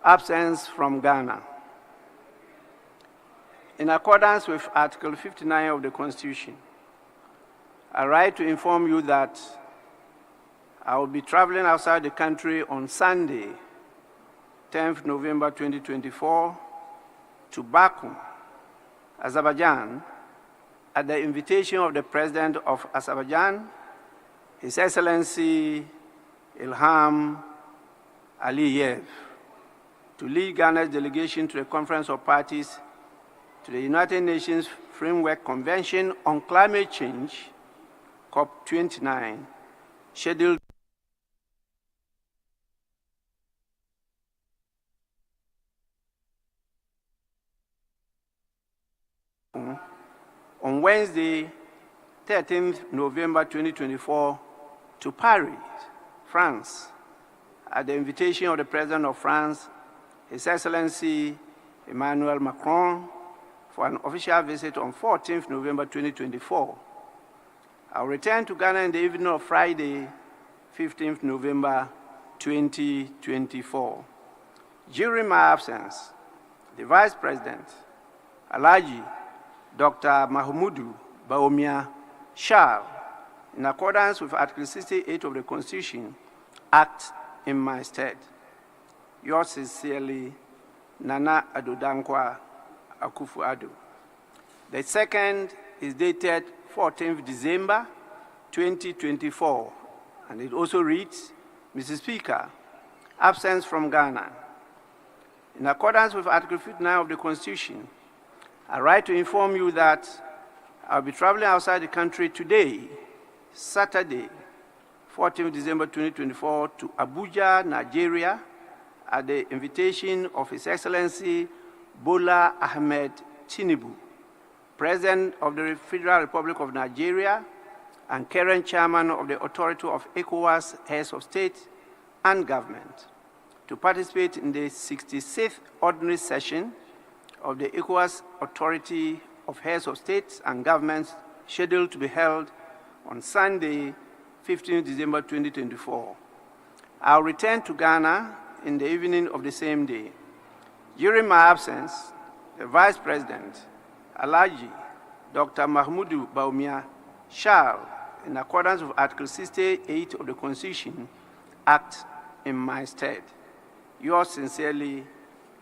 Absence from Ghana. In accordance with Article 59 of the Constitution, I write to inform you that I will be traveling outside the country on Sunday, 10th November 2024, to Baku, Azerbaijan, at the invitation of the President of Azerbaijan, His Excellency Ilham Aliyev, to lead Ghana's delegation to the Conference of Parties to the United Nations Framework Convention on Climate Change, COP29, scheduled on Wednesday, 13th November 2024, to Paris, France, at the invitation of the President of France, His Excellency Emmanuel Macron, for an official visit on 14th November 2024. I will return to Ghana in the evening of Friday, 15th November 2024. During my absence, the Vice President, Alhaji Dr. Mahamudu Bawumia shall, in accordance with Article 68 of the Constitution, act in my stead. Yours sincerely, Nana Addo Dankwa Akufo-Addo. The second is dated 14th December 2024, and it also reads, Mr. Speaker, absence from Ghana. In accordance with Article 59 of the Constitution, I write to inform you that I'll be traveling outside the country today, Saturday, 14th December 2024, to Abuja, Nigeria, at the invitation of His Excellency Bola Ahmed Tinubu, President of the Federal Republic of Nigeria and current Chairman of the Authority of ECOWAS Heads of State and Government, to participate in the 66th Ordinary Session of the ECOWAS Authority of Heads of States and Governments, scheduled to be held on Sunday, 15 December 2024. I'll return to Ghana in the evening of the same day. During my absence, the Vice President, Alhaji Dr. Mahamudu Bawumia, shall, in accordance with Article 68 of the Constitution, act in my stead. Yours sincerely,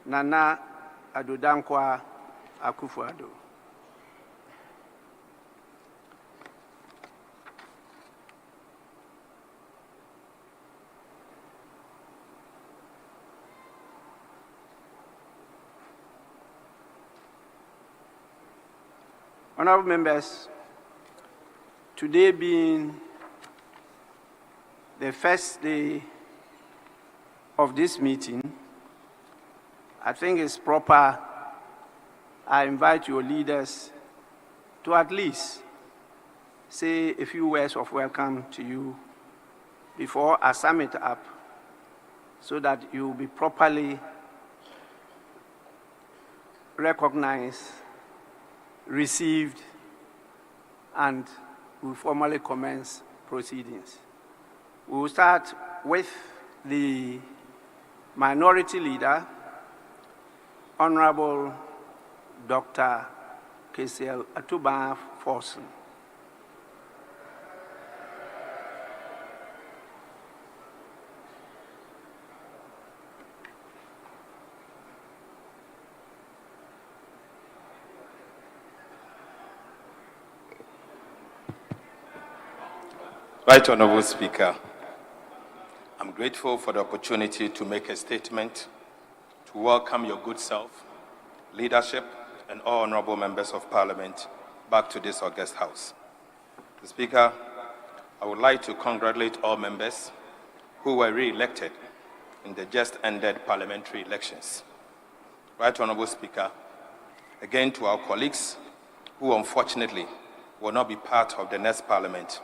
Nana Addo Dankwa Akufo-Addo. Honorable members, today being the first day of this meeting, I think it's proper I invite your leaders to at least say a few words of welcome to you before I sum it up, so that you will be properly recognized, received, and we formally commence proceedings. We will start with the Minority Leader, Honorable Dr. KCL Atuba Forson. Right Honorable Speaker, I'm grateful for the opportunity to make a statement to welcome your good self, leadership, and all honorable members of Parliament back to this august House. Mr. Speaker, I would like to congratulate all members who were re-elected in the just ended parliamentary elections. Right Honorable Speaker, again to our colleagues who unfortunately will not be part of the next Parliament,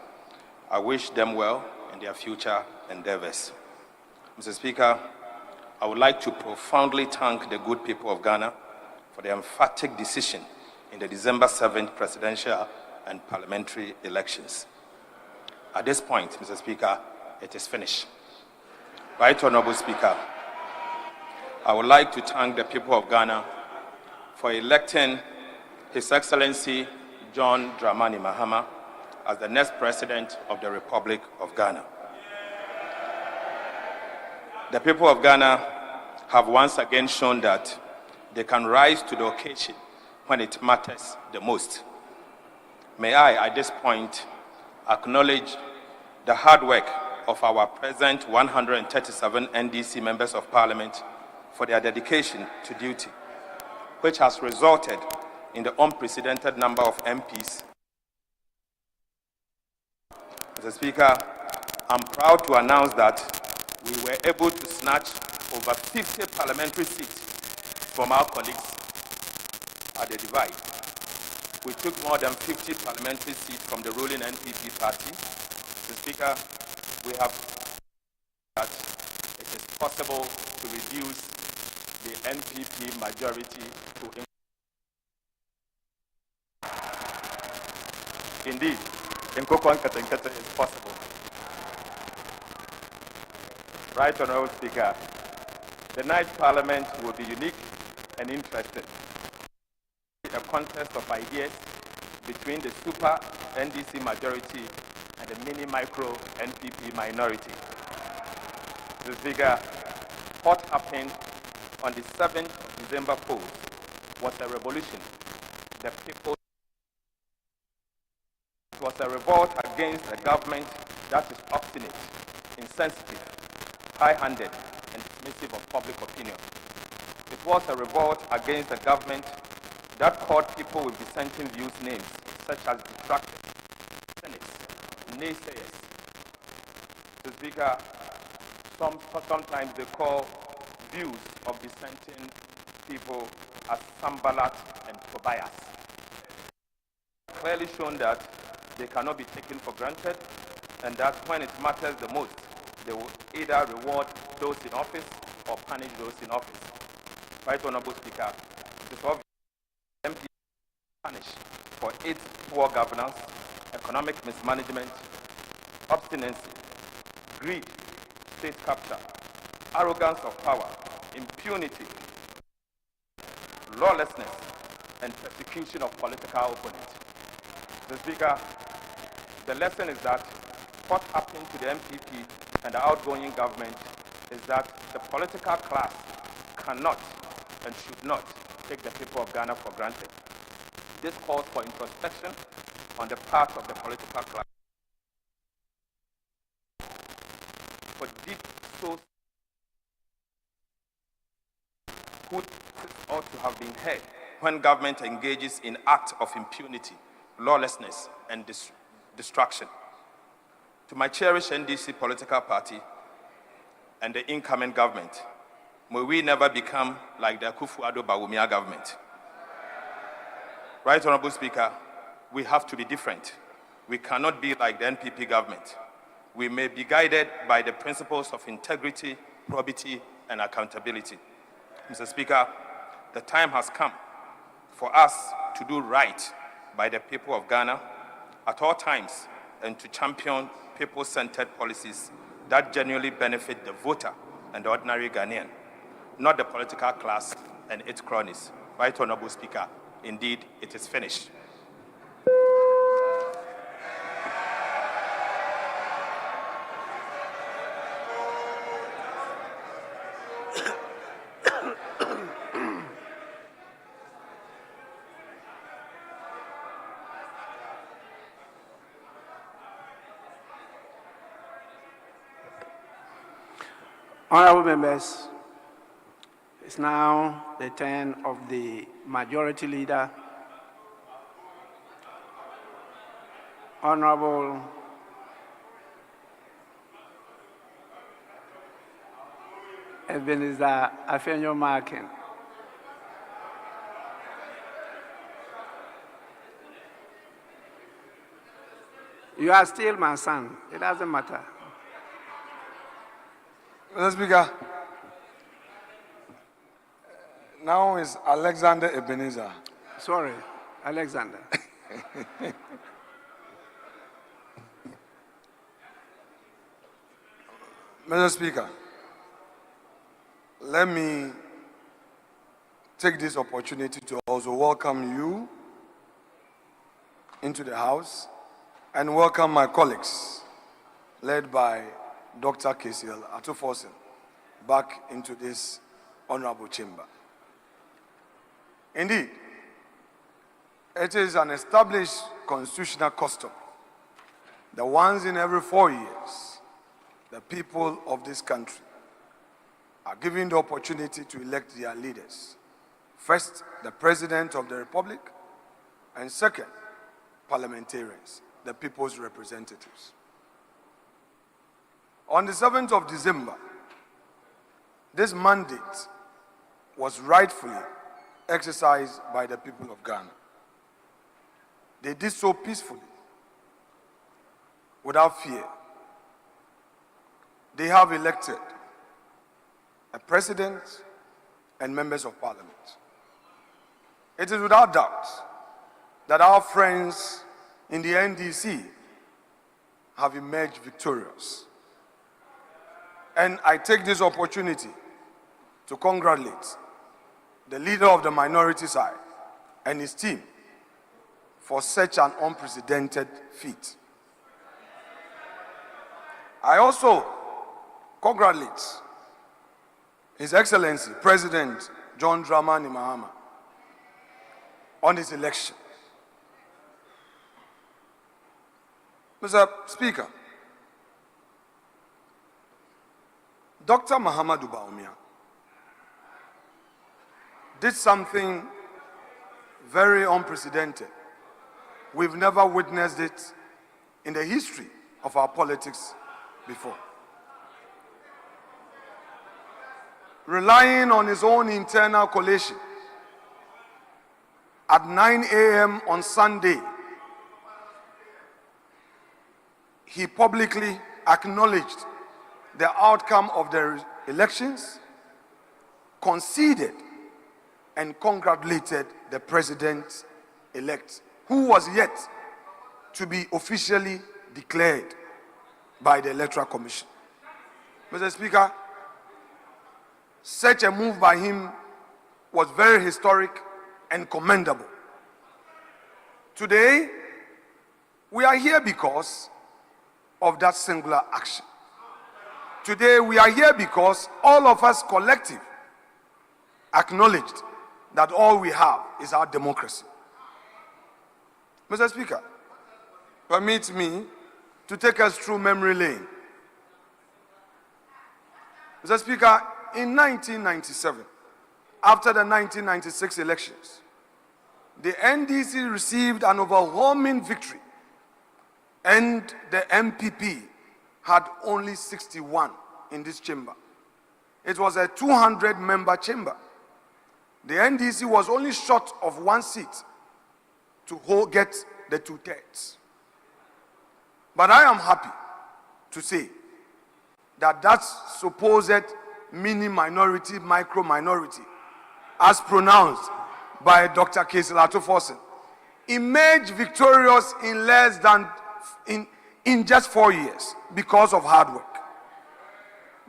I wish them well in their future endeavors. Mr. Speaker, I would like to profoundly thank the good people of Ghana for the emphatic decision in the December 7th presidential and parliamentary elections. At this point, Mr. Speaker, it is finished. Right Honorable Speaker, I would like to thank the people of Ghana for electing His Excellency John Dramani Mahama as the next President of the Republic of Ghana. The people of Ghana have once again shown that they can rise to the occasion when it matters the most. May I, at this point, acknowledge the hard work of our present 137 NDC members of Parliament for their dedication to duty, which has resulted in the unprecedented number of MPs. Mr. Speaker, I'm proud to announce that we were able to snatch over 50 parliamentary seats from our colleagues at the divide. We took more than 50 parliamentary seats from the ruling NPP party. Mr. Speaker, we have that it is possible to reduce the NPP majority to. Indeed, in Nkoko Nkata is possible. Right Honourable Speaker, the night Parliament will be unique and interesting. A contest of ideas between the super NDC majority and the mini-micro NPP minority. Mr. Speaker, what happened on the 7th of December polls was a revolution. The people. It was a revolt against a government that is obstinate, insensitive, high-handed, and dismissive of public opinion. It was a revolt against a government that called people with dissenting views names, such as detractors, cynics, naysayers. Mr. Speaker, sometimes they call views of dissenting people as Sambalat and Tobias. Clearly shown that they cannot be taken for granted, and that when it matters the most, they will either reward those in office or punish those in office. Right Honourable Speaker, it is obvious MP punished for its poor governance, economic mismanagement, obstinacy, greed, state capture, arrogance of power, impunity, lawlessness, and persecution of political opponents. Mr. Speaker, the lesson is that what happened to the MPP and the outgoing government is that the political class cannot and should not take the people of Ghana for granted. This calls for introspection on the part of the political class. For deep souls who ought to have been heard when government engages in acts of impunity, lawlessness, and destruction. To my cherished NDC political party and the incoming government, may we never become like the Akufo-Addo Bawumia government. Right Honourable Speaker, we have to be different. We cannot be like the NPP government. We may be guided by the principles of integrity, probity, and accountability. Mr. Speaker, the time has come for us to do right by the people of Ghana at all times and to champion people-centered policies that genuinely benefit the voter and the ordinary Ghanaian, not the political class and its cronies. Right Honourable Speaker, indeed, it is finished. Honourable members, it's now the turn of the Majority Leader, Honourable Ebenezer Afenyo-Markin. You are still my son. It doesn't matter. Mr. Speaker, now is Alexander Ebenezer. Sorry, Alexander. Mr. Speaker, let me take this opportunity to also welcome you into the House and welcome my colleagues, led by Dr. Kesiel Atufosin, back into this honorable chamber. Indeed, it is an established constitutional custom that once in every 4 years, the people of this country are given the opportunity to elect their leaders. First, the President of the Republic, and second, parliamentarians, the people's representatives. On the 7th of December, this mandate was rightfully exercised by the people of Ghana. They did so peacefully, without fear. They have elected a president and members of parliament. It is without doubt that our friends in the NDC have emerged victorious. And I take this opportunity to congratulate the leader of the minority side and his team for such an unprecedented feat. I also congratulate His Excellency President John Dramani Mahama on his election. Mr. Speaker, Dr. Mahamudu Bawumia did something very unprecedented. We've never witnessed it in the history of our politics before. Relying on his own internal collation, at 9 a.m. on Sunday, he publicly acknowledged the outcome of the elections, conceded and congratulated the president-elect, who was yet to be officially declared by the Electoral Commission. Mr. Speaker, such a move by him was very historic and commendable. Today, we are here because of that singular action. Today, we are here because all of us collective acknowledged that all we have is our democracy. Mr. Speaker, permit me to take us through memory lane. Mr. Speaker, in 1997, after the 1996 elections, the NDC received an overwhelming victory, and the MPP had only 61 in this chamber. It was a 200-member chamber. The NDC was only short of one seat to get the 2/3. But I am happy to say that that supposed mini-minority, micro-minority, as pronounced by Dr. Kesiel Atufosin, emerged victorious in less than, in just 4 years because of hard work.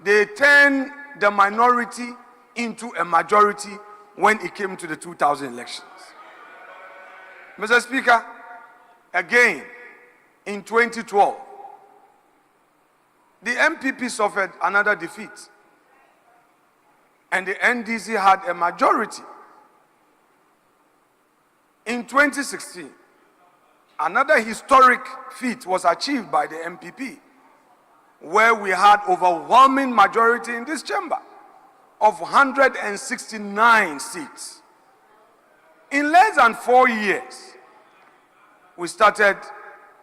They turned the minority into a majority when it came to the 2000 elections. Mr. Speaker, again, in 2012, the MPP suffered another defeat, and the NDC had a majority. In 2016, another historic feat was achieved by the MPP, where we had overwhelming majority in this chamber of 169 seats. In less than 4 years, we started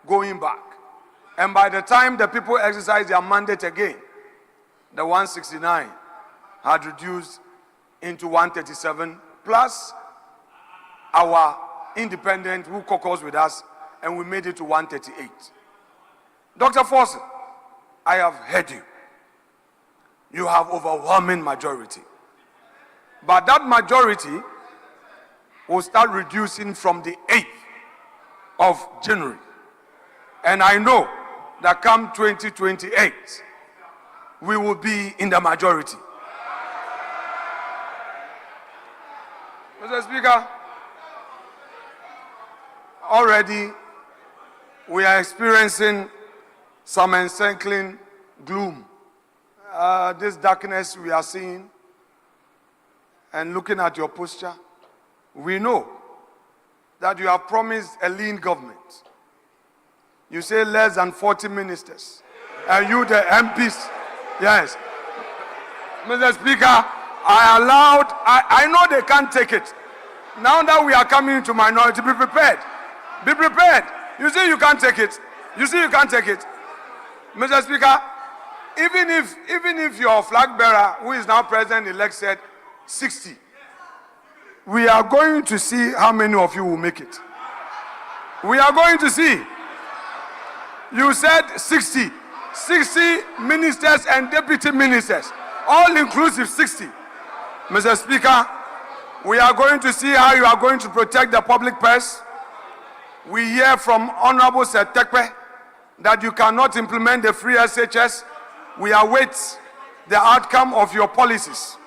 going back. And by the time the people exercised their mandate again, the 169 had reduced into 137, plus our independent who caucused with us, and we made it to 138. Dr. Forson, I have heard you. You have overwhelming majority. But that majority will start reducing from the 8th of January. And I know that come 2028, we will be in the majority. Mr. Speaker, already we are experiencing some encircling gloom. This darkness we are seeing, and looking at your posture, we know that you have promised a lean government. You say less than 40 ministers. And you, the MPs, yes. Mr. Speaker, I know they can't take it. Now that we are coming to minority, be prepared. Be prepared. You see you can't take it. You see you can't take it. Mr. Speaker, even if your flag bearer, who is now president-elect, said 60, we are going to see how many of you will make it. We are going to see. You said 60 ministers and deputy ministers, all inclusive 60. Mr. Speaker, we are going to see how you are going to protect the public purse. We hear from Honorable Setekwe that you cannot implement the free SHS. We await the outcome of your policies.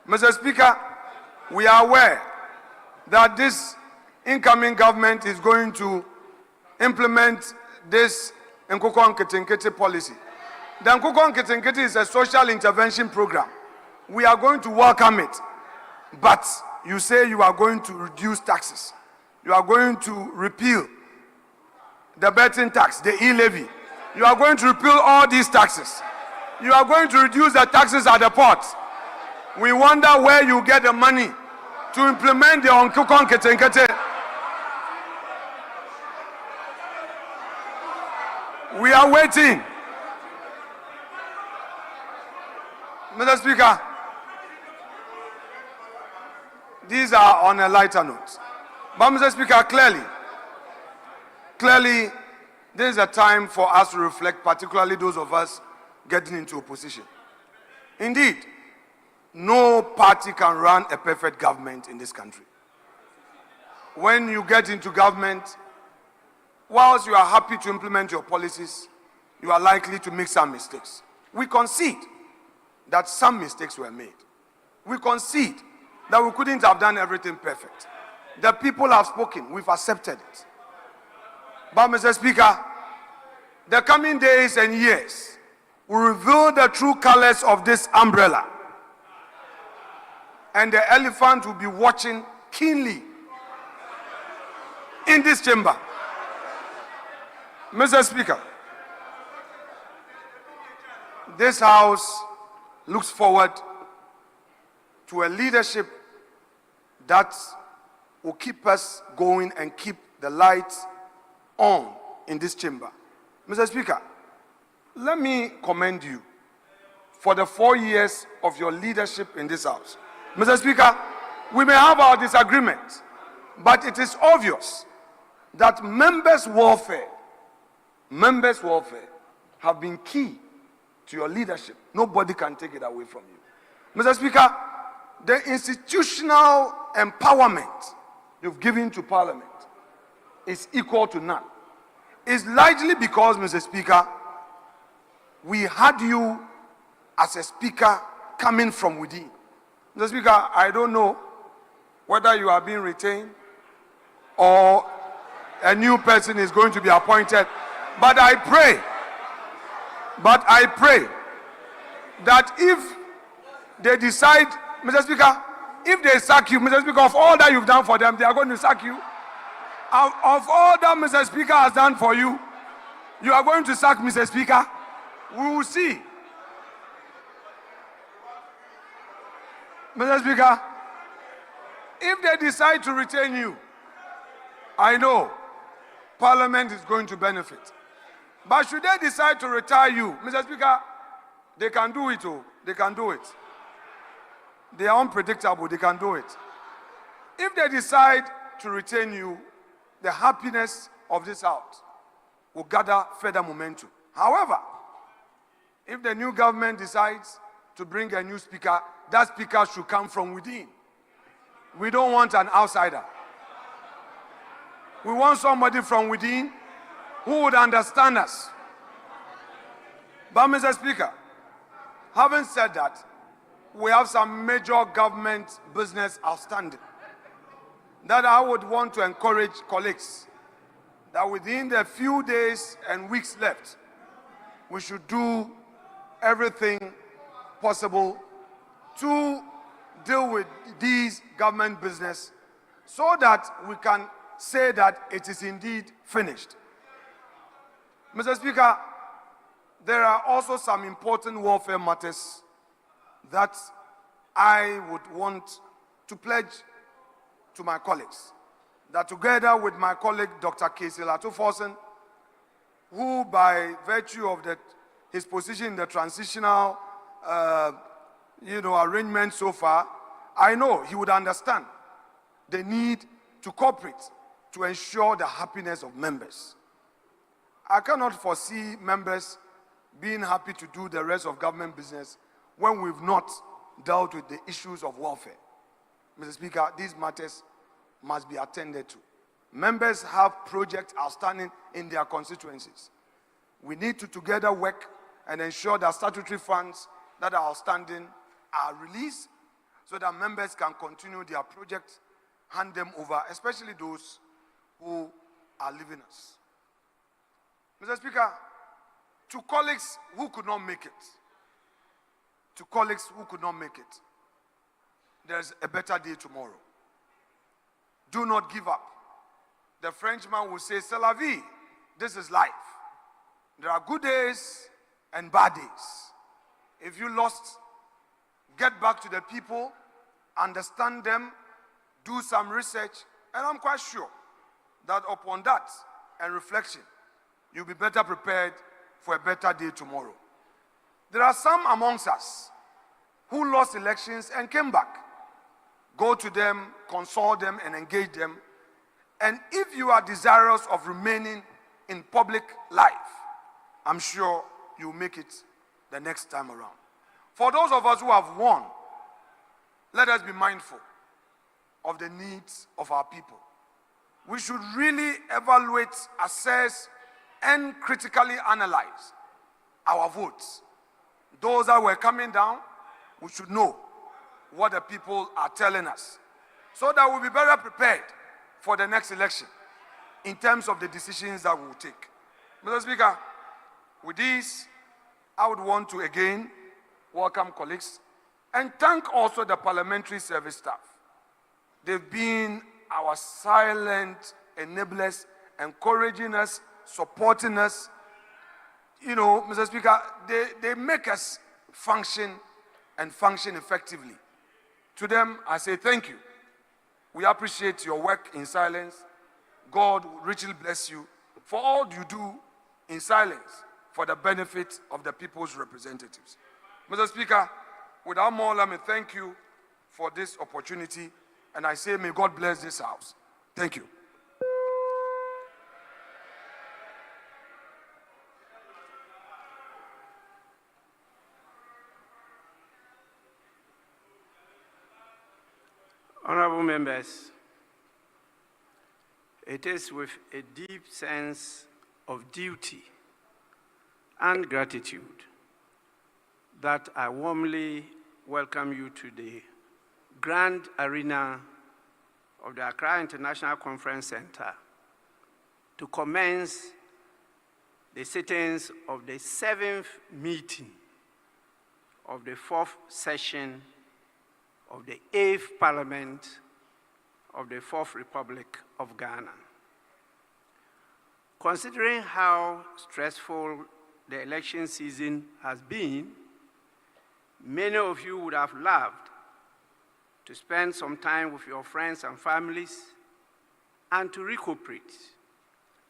Mr. Speaker, we are aware that this incoming government is going to implement this Nkukon Kitinkiti policy. The Nkukon Kitinkiti is a social intervention program. We are going to welcome it. But you say you are going to reduce taxes. You are going to repeal the betting tax, the e-levy. You are going to repeal all these taxes. You are going to reduce the taxes at the port. We wonder where you get the money to implement the Nkukon Kitinkiti. We are waiting. Mr. Speaker, these are on a lighter note. But Mr. Speaker, clearly, this is a time for us to reflect, particularly those of us getting into opposition. Indeed, no party can run a perfect government in this country. When you get into government, whilst you are happy to implement your policies, you are likely to make some mistakes. We concede that some mistakes were made. We concede that we couldn't have done everything perfect. The people have spoken, we've accepted it. But Mr. Speaker, the coming days and years will reveal the true colors of this umbrella. And the elephant will be watching keenly in this chamber. Mr. Speaker, this House looks forward to a leadership that will keep us going and keep the lights on in this chamber. Mr. Speaker, let me commend you for the 4 years of your leadership in this House. Mr. Speaker, we may have our disagreements, but it is obvious that members' welfare have been key to your leadership. Nobody can take it away from you. Mr. Speaker, the institutional empowerment you've given to Parliament is equal to none. It's largely because, Mr. Speaker, we had you as a speaker coming from within. Mr. Speaker, I don't know whether you are being retained or a new person is going to be appointed, but I pray that if they decide, Mr. Speaker, if they sack you, Mr. Speaker, of all that you've done for them, they are going to sack you. Of all that Mr. Speaker has done for you, you are going to sack Mr. Speaker. We will see. Mr. Speaker, if they decide to retain you, I know Parliament is going to benefit. But should they decide to retire you, Mr. Speaker, they can do it. Oh, they can do it. They are unpredictable. They can do it. If they decide to retain you, the happiness of this House will gather further momentum. However, if the new government decides to bring a new speaker, that speaker should come from within. We don't want an outsider. We want somebody from within who would understand us. But Mr. Speaker, having said that, we have some major government business outstanding. that I would want to encourage colleagues that within the few days and weeks left, we should do everything possible to deal with these government business so that we can say that it is indeed finished. Mr. Speaker, there are also some important welfare matters that I would want to pledge to my colleagues, that together with my colleague Dr. Casey Latofosen, who by virtue of his position in the transitional arrangement so far, I know he would understand the need to cooperate to ensure the happiness of members. I cannot foresee members being happy to do the rest of government business when we've not dealt with the issues of welfare. Mr. Speaker, these matters must be attended to. Members have projects outstanding in their constituencies. We need to together work and ensure that statutory funds that are outstanding are released so that members can continue their projects, hand them over, especially those who are leaving us. Mr. Speaker, to colleagues who could not make it, there's a better day tomorrow. Do not give up. The Frenchman will say, c'est la vie. This is life. There are good days and bad days. If you lost, get back to the people, understand them, do some research, and I'm quite sure that upon that and reflection, you'll be better prepared for a better day tomorrow. There are some amongst us who lost elections and came back. Go to them, consult them, and engage them. And if you are desirous of remaining in public life, I'm sure you'll make it the next time around. For those of us who have won, let us be mindful of the needs of our people. We should really evaluate, assess, and critically analyze our votes. Those that were coming down, we should know what the people are telling us so that we'll be better prepared for the next election in terms of the decisions that we will take. Mr. Speaker, with this, I would want to again welcome colleagues and thank also the parliamentary service staff. They've been our silent enablers, encouraging us, supporting us. You know, Mr. Speaker, they make us function and function effectively. To them, I say thank you. We appreciate your work in silence. God will richly bless you for all you do in silence for the benefit of the people's representatives. Mr. Speaker, without more, let me thank you for this opportunity, and I say may God bless this house. Thank you. Honorable members, it is with a deep sense of duty and gratitude that I warmly welcome you to the grand arena of the Accra International Conference Center to commence the sittings of the 7th meeting of the 4th session of the 8th Parliament of the 4th Republic of Ghana. Considering how stressful the election season has been, many of you would have loved to spend some time with your friends and families and to recuperate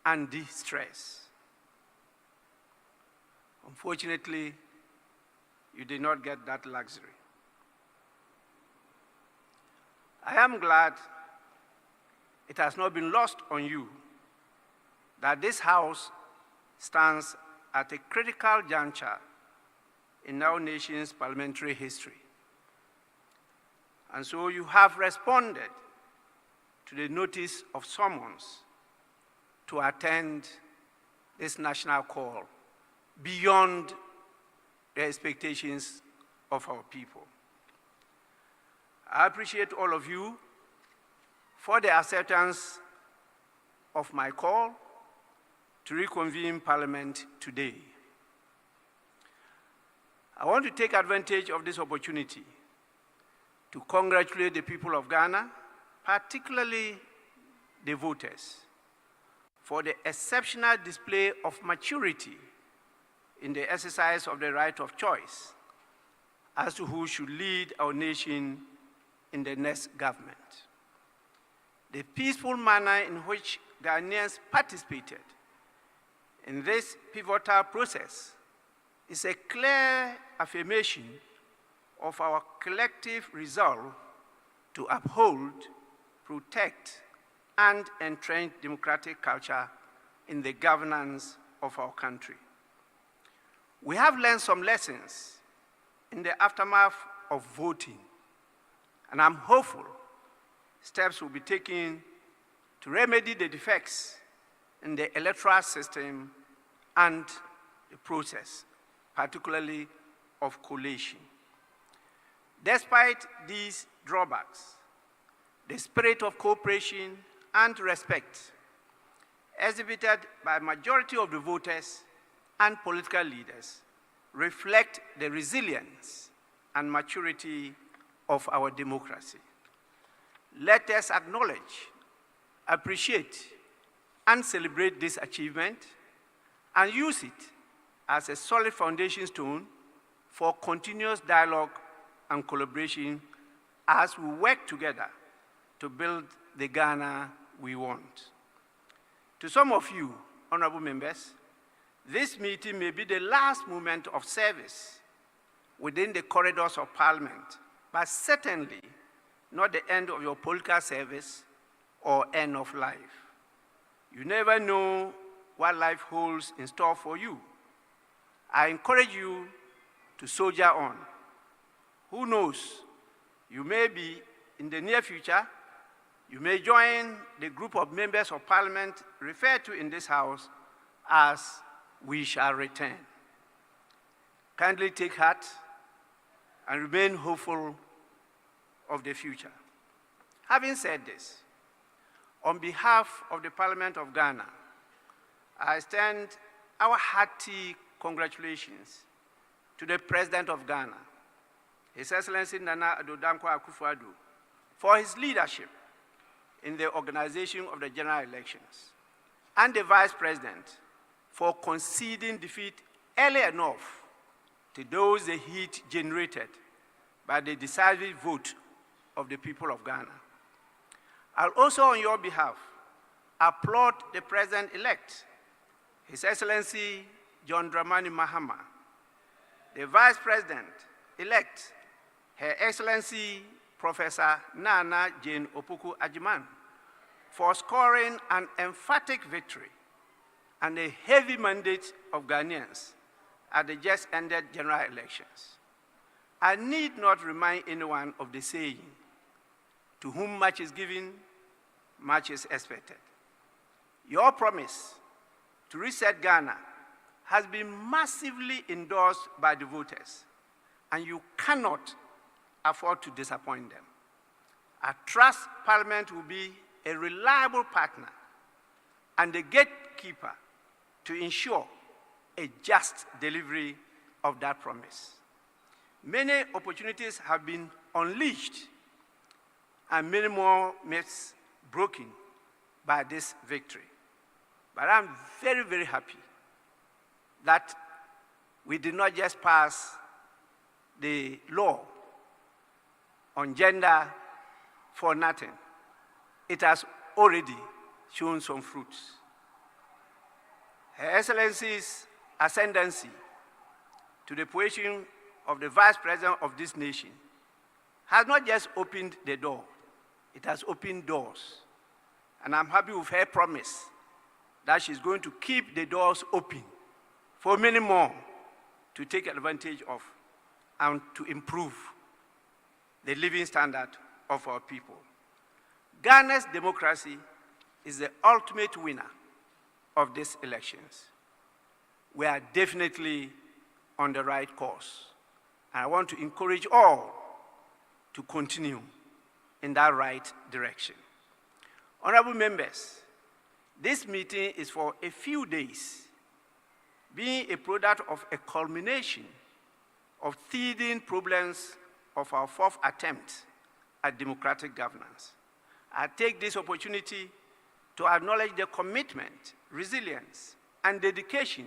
and de-stress. Unfortunately, you did not get that luxury. I am glad it has not been lost on you that this House stands at a critical juncture in our nation's parliamentary history. And so you have responded to the notice of summons to attend this national call beyond the expectations of our people. I appreciate all of you for the acceptance of my call to reconvene Parliament today. I want to take advantage of this opportunity to congratulate the people of Ghana, particularly the voters, for the exceptional display of maturity in the exercise of the right of choice as to who should lead our nation in the next government. The peaceful manner in which Ghanaians participated in this pivotal process is a clear affirmation of our collective resolve to uphold, protect, and entrench democratic culture in the governance of our country. We have learned some lessons in the aftermath of voting, and I'm hopeful steps will be taken to remedy the defects in the electoral system and the process, particularly of collation. Despite these drawbacks, the spirit of cooperation and respect exhibited by a majority of the voters and political leaders reflect the resilience and maturity of our democracy. Let us acknowledge, appreciate, and celebrate this achievement and use it as a solid foundation stone for continuous dialogue and collaboration as we work together to build the Ghana we want. To some of you, honorable members, this meeting may be the last moment of service within the corridors of Parliament, but certainly not the end of your political service or end of life. You never know what life holds in store for you. I encourage you to soldier on. Who knows, you may be, in the near future, you may join the group of members of Parliament referred to in this House as "We shall return." Kindly take heart and remain hopeful of the future. Having said this, on behalf of the Parliament of Ghana, I extend our hearty congratulations to the President of Ghana, His Excellency Nana Addo Dankwa Akufo-Addo, for his leadership in the organization of the general elections, and the Vice President for conceding defeat early enough to those the heat generated by the decisive vote of the people of Ghana. I'll also, on your behalf, applaud the President-elect, His Excellency John Dramani Mahama, the Vice President-elect, Her Excellency Professor Nana Jane Opoku Ajiman, for scoring an emphatic victory and a heavy mandate of Ghanaians at the just ended general elections. I need not remind anyone of the saying, "To whom much is given, much is expected." Your promise to reset Ghana has been massively endorsed by the voters, and you cannot afford to disappoint them. I trust Parliament will be a reliable partner and the gatekeeper to ensure a just delivery of that promise. Many opportunities have been unleashed and many more myths broken by this victory. But I'm very, very happy that we did not just pass the law on gender for nothing. It has already shown some fruits. Her Excellency's ascendancy to the position of the Vice President of this nation has not just opened the door, it has opened doors. And I'm happy with her promise that she's going to keep the doors open for many more to take advantage of and to improve the living standard of our people. Ghana's democracy is the ultimate winner of these elections. We are definitely on the right course. And I want to encourage all to continue in that right direction. Honorable members, this meeting is for a few days, being a product of a culmination of teething problems of our fourth attempt at democratic governance. I take this opportunity to acknowledge the commitment, resilience, and dedication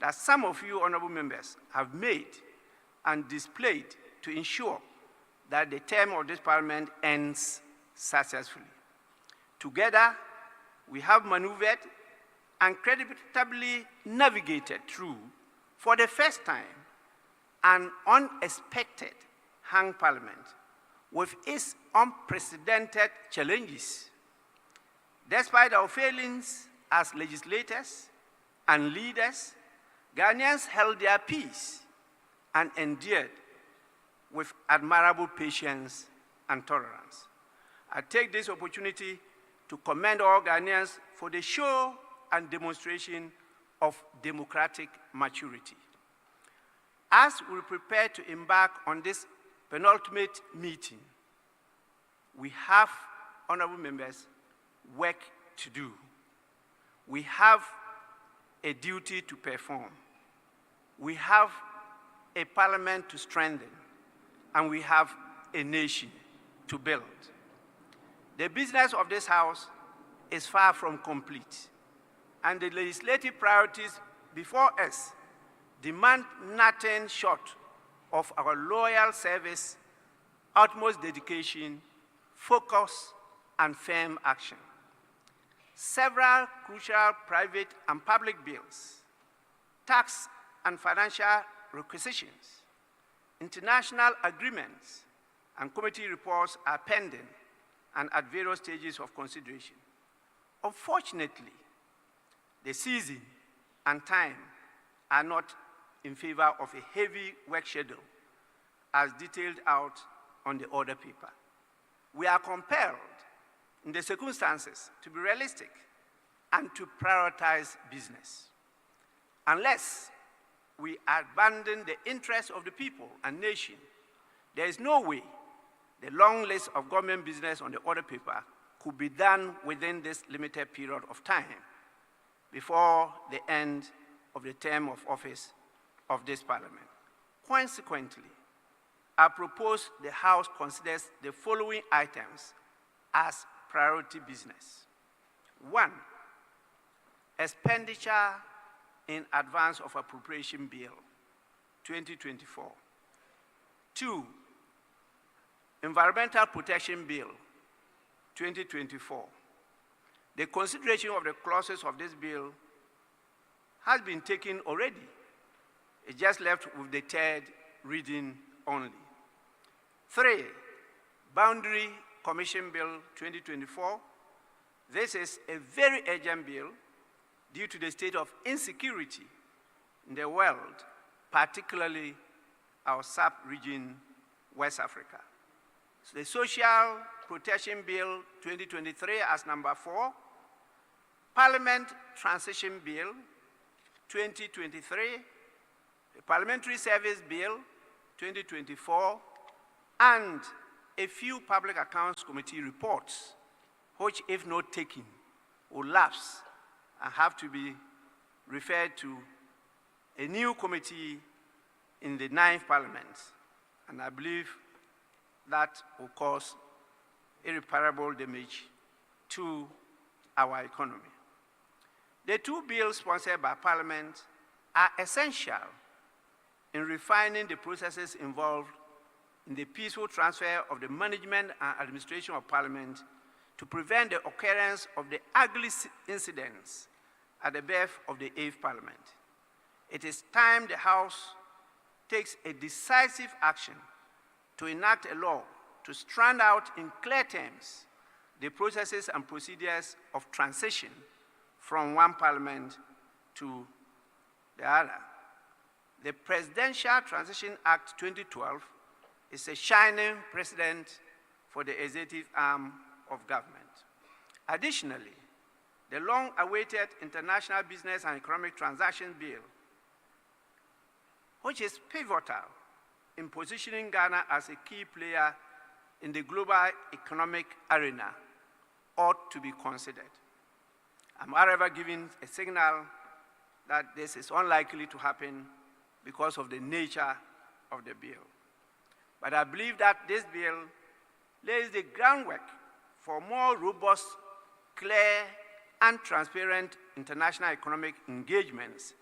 that some of you honorable members have made and displayed to ensure that the term of this parliament ends successfully. Together, we have maneuvered and creditably navigated through, for the first time, an unexpected hung parliament with its unprecedented challenges. Despite our failings as legislators and leaders, Ghanaians held their peace and endured with admirable patience and tolerance. I take this opportunity to commend all Ghanaians for the show and demonstration of democratic maturity. As we prepare to embark on this penultimate meeting, we have, honorable members, work to do. We have a duty to perform. We have a parliament to strengthen, and we have a nation to build. The business of this House is far from complete, and the legislative priorities before us demand nothing short of our loyal service, utmost dedication, focus, and firm action. Several crucial private and public bills, tax and financial requisitions, international agreements, and committee reports are pending and at various stages of consideration. Unfortunately, the season and time are not in favor of a heavy work schedule as detailed out on the order paper. We are compelled, in the circumstances, to be realistic and to prioritize business. Unless we abandon the interests of the people and nation, there is no way the long list of government business on the order paper could be done within this limited period of time before the end of the term of office of this parliament. Consequently, I propose the House considers the following items as priority business. 1, expenditure in advance of appropriation bill, 2024. 2, environmental protection bill, 2024. The consideration of the clauses of this bill has been taken already. It's just left with the third reading only. 3, boundary commission bill, 2024. This is a very urgent bill due to the state of insecurity in the world, particularly our sub-region, West Africa. So the Social Protection Bill 2023 as number 4, Parliament Transition Bill 2023, the Parliamentary Service Bill 2024, and a few Public Accounts Committee reports, which, if not taken, will lapse and have to be referred to a new committee in the 9th Parliament. And I believe that will cause irreparable damage to our economy. The 2 bills sponsored by Parliament are essential in refining the processes involved in the peaceful transfer of the management and administration of Parliament to prevent the occurrence of the ugly incidents at the birth of the 8th Parliament. It is time the House takes a decisive action to enact a law to strand out in clear terms the processes and procedures of transition from one parliament to the other. The Presidential Transition Act 2012 is a shining precedent for the executive arm of government. Additionally, the long-awaited International Business and Economic Transactions Bill, which is pivotal in positioning Ghana as a key player in the global economic arena, ought to be considered. I'm, however, giving a signal that this is unlikely to happen because of the nature of the bill. But I believe that this bill lays the groundwork for more robust, clear, and transparent international economic engagements,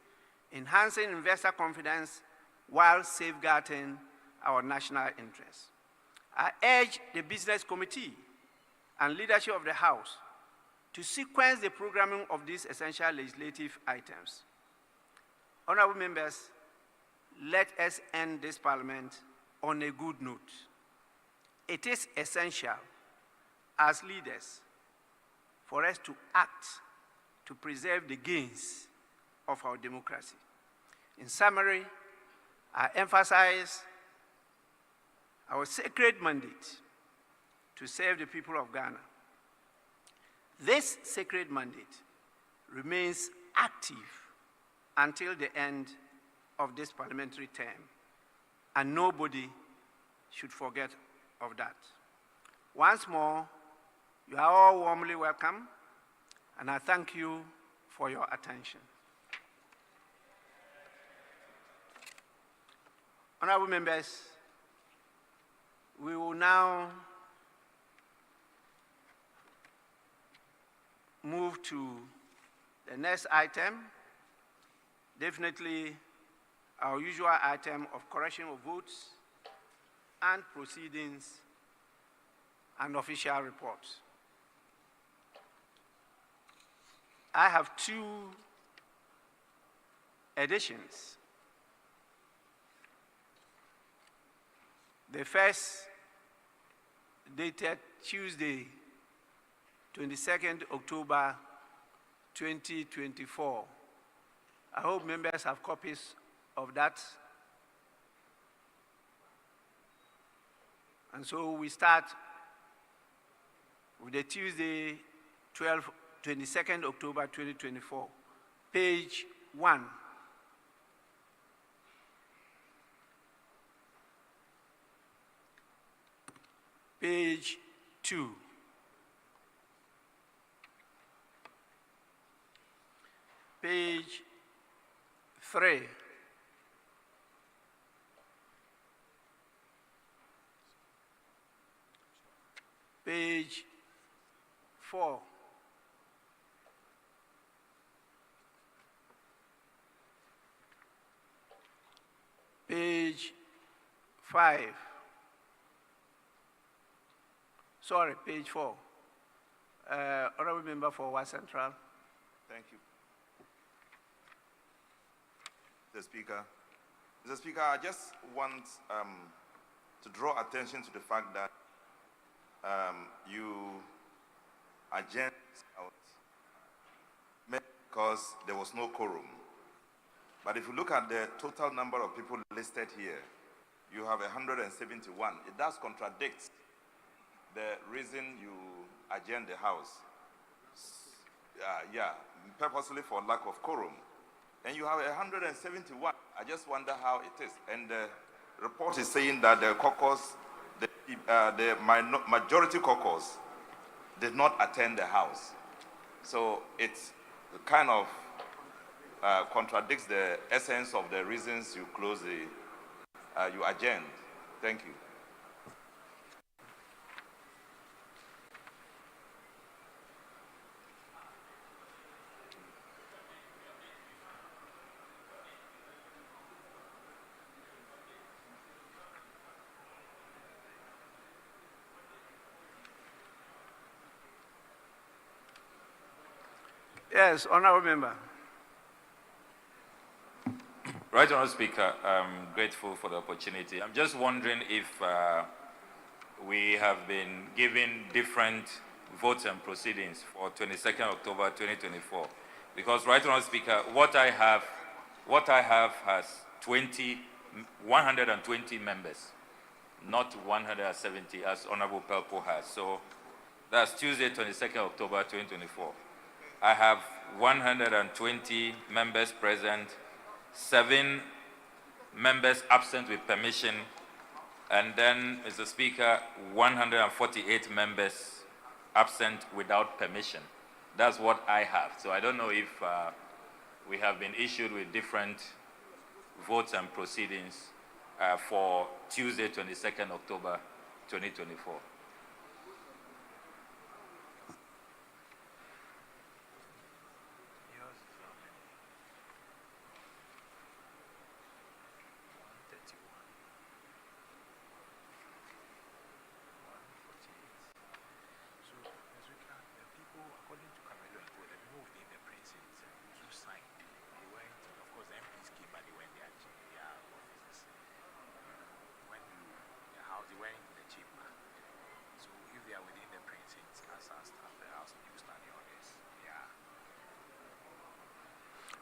enhancing investor confidence while safeguarding our national interests. I urge the Business Committee and leadership of the House to sequence the programming of these essential legislative items. Honorable members, let us end this Parliament on a good note. It is essential as leaders for us to act to preserve the gains of our democracy. In summary, I emphasize our sacred mandate to serve the people of Ghana. This sacred mandate remains active until the end of this parliamentary term, and nobody should forget of that. Once more, you are all warmly welcome, and I thank you for your attention. Honorable members, we will now move to the next item, definitely our usual item of correction of votes and proceedings and official reports. I have two additions. The first, dated Tuesday, 22nd October 2024. I hope members have copies of that. And so we start with the Tuesday, 22nd October 2024, page 1. Page 2. Page 3. Page 4. Page 5. Sorry, page 4. Honorable Member for West Central. Thank you. Mr. Speaker. Mr. Speaker, I just want to draw attention to the fact that you adjourned out because there was no quorum. But if you look at the total number of people listed here, you have 171. It does contradict the reason you adjourned the House. Purposely for lack of quorum. And you have 171. I just wonder how it is. And the report is saying that the caucus, the majority caucus, did not attend the House. So it kind of contradicts the essence of the reasons you close the, you adjourned. Thank you. Yes, Honorable Member. Right, Honourable Speaker, I'm grateful for the opportunity. I'm just wondering if we have been given different votes and proceedings for 22nd October 2024. Because, right, Honourable Speaker, what I have has 120 members, not 170 as Honourable Pelpo has. So that's Tuesday, 22nd October 2024. I have 120 members present, 7 members absent with permission, and then, Mr. Speaker, 148 members absent without permission. That's what I have. So I don't know if we have been issued with different votes and proceedings for Tuesday, 22nd October, 2024.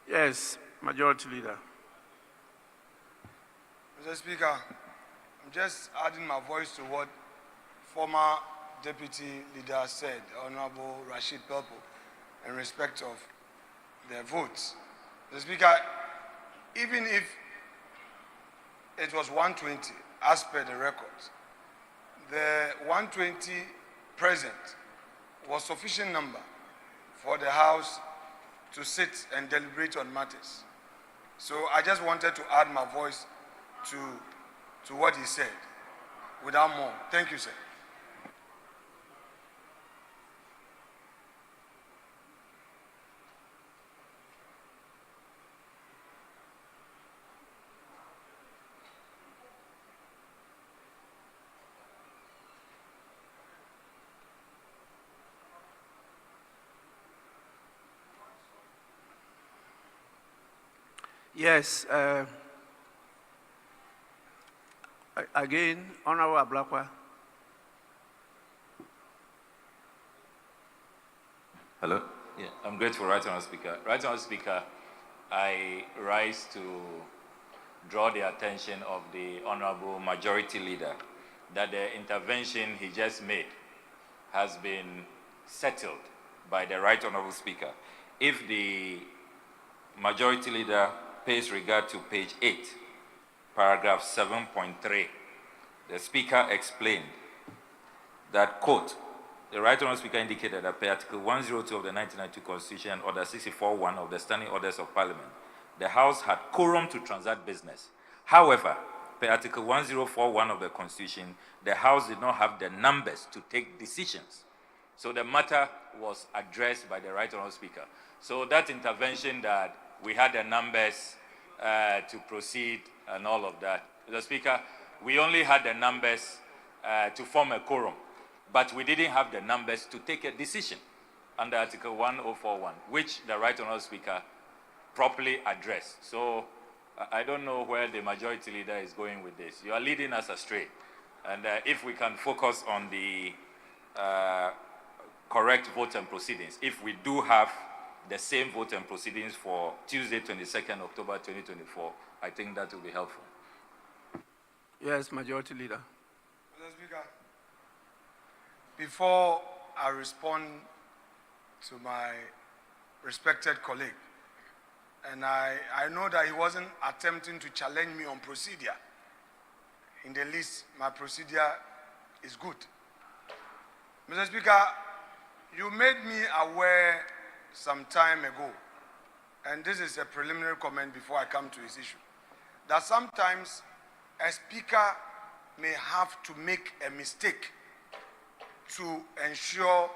Yes, Majority Leader. Mr. Speaker, I'm just adding my voice to what former Deputy Leader said, Honorable Rashid Pelpo, in respect of their votes. Mr. Speaker, even if it was 120, as per the records, the 120 present was sufficient number for the House to sit and deliberate on matters. So I just wanted to add my voice to what he said, without more. Thank you, sir. Yes. Again, Honorable Ablakwa. Hello? Yeah, I'm grateful, Right Honourable Speaker. Right Honourable Speaker, I rise to draw the attention of the Honourable Majority Leader that the intervention he just made has been settled by the Right Honourable Speaker. If the Majority Leader pays regard to page 8, paragraph 7.3, the Speaker explained that, quote, the Right Honourable Speaker indicated that per Article 102 of the 1992 Constitution and Order 64.1 of the Standing Orders of Parliament, the House had quorum to transact business. However, per Article 1041 of the Constitution, the House did not have the numbers to take decisions. So the matter was addressed by the Right Honourable Speaker. So that intervention that we had the numbers to proceed and all of that, Mr. Speaker, we only had the numbers to form a quorum, but we didn't have the numbers to take a decision under Article 1041, which the Right Honourable Speaker properly addressed. So I don't know where the Majority Leader is going with this. You are leading us astray. And if we can focus on the correct vote and proceedings, if we do have the same vote and proceedings for Tuesday, 22nd October 2024, I think that will be helpful. Yes, Majority Leader. Mr. Speaker, before I respond to my respected colleague, and I know that he wasn't attempting to challenge me on procedure. In the least, my procedure is good. Mr. Speaker, you made me aware some time ago, and this is a preliminary comment before I come to his issue, that sometimes a speaker may have to make a mistake to ensure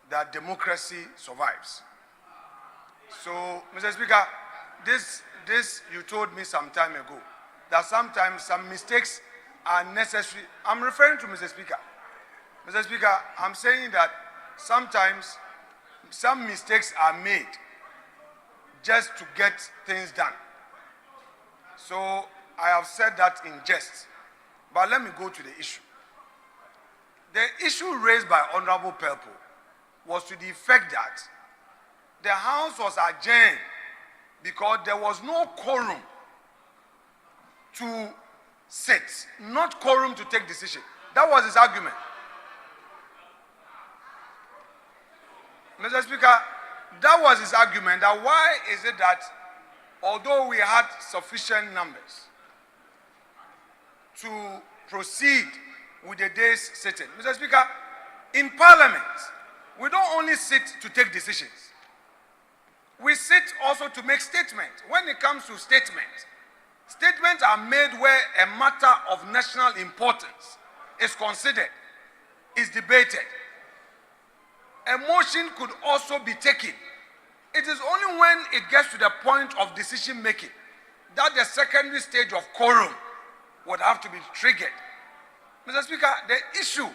that democracy survives. So, Mr. Speaker, this you told me some time ago, that sometimes some mistakes are necessary. I'm referring to Mr. Speaker. Mr. Speaker, I'm saying that sometimes some mistakes are made just to get things done. So I have said that in jest, but let me go to the issue. The issue raised by Honorable Pelpo was to the effect that the House was adjourned because there was no quorum to sit, not quorum to take decision. That was his argument. Mr. Speaker, that was his argument, that why is it that although we had sufficient numbers to proceed with the day's sitting, Mr. Speaker, in Parliament, we don't only sit to take decisions. We sit also to make statements. When it comes to statements, statements are made where a matter of national importance is considered, is debated. A motion could also be taken. It is only when it gets to the point of decision making that the secondary stage of quorum would have to be triggered. Mr. Speaker, the issue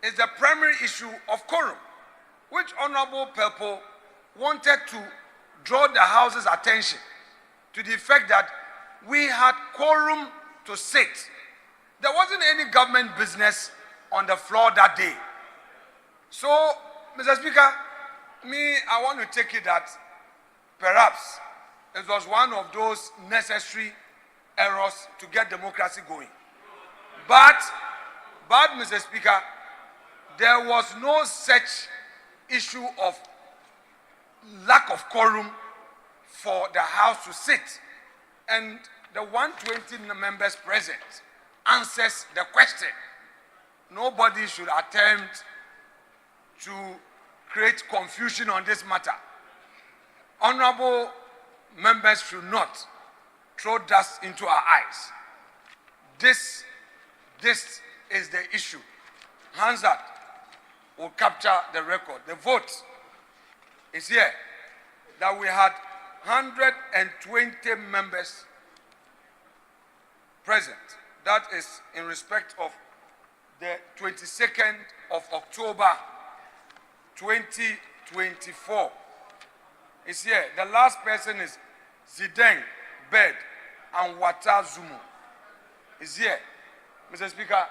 is the primary issue of quorum, which Honorable Pelpo wanted to draw the House's attention to the fact that we had quorum to sit. There wasn't any government business on the floor that day. So, Mr. Speaker, I want to take it that perhaps it was one of those necessary errors to get democracy going. But Mr. Speaker, there was no such issue of lack of quorum for the House to sit. And the 120 members present answers the question. Nobody should attempt to create confusion on this matter. Honorable members should not throw dust into our eyes. This is the issue. Hansard will capture the record. The vote is here that we had 120 members present. That is in respect of the 22nd of October 2024. It's here. The last person is Zidane Bed and Wata Zumo. Is here, Mr. Speaker.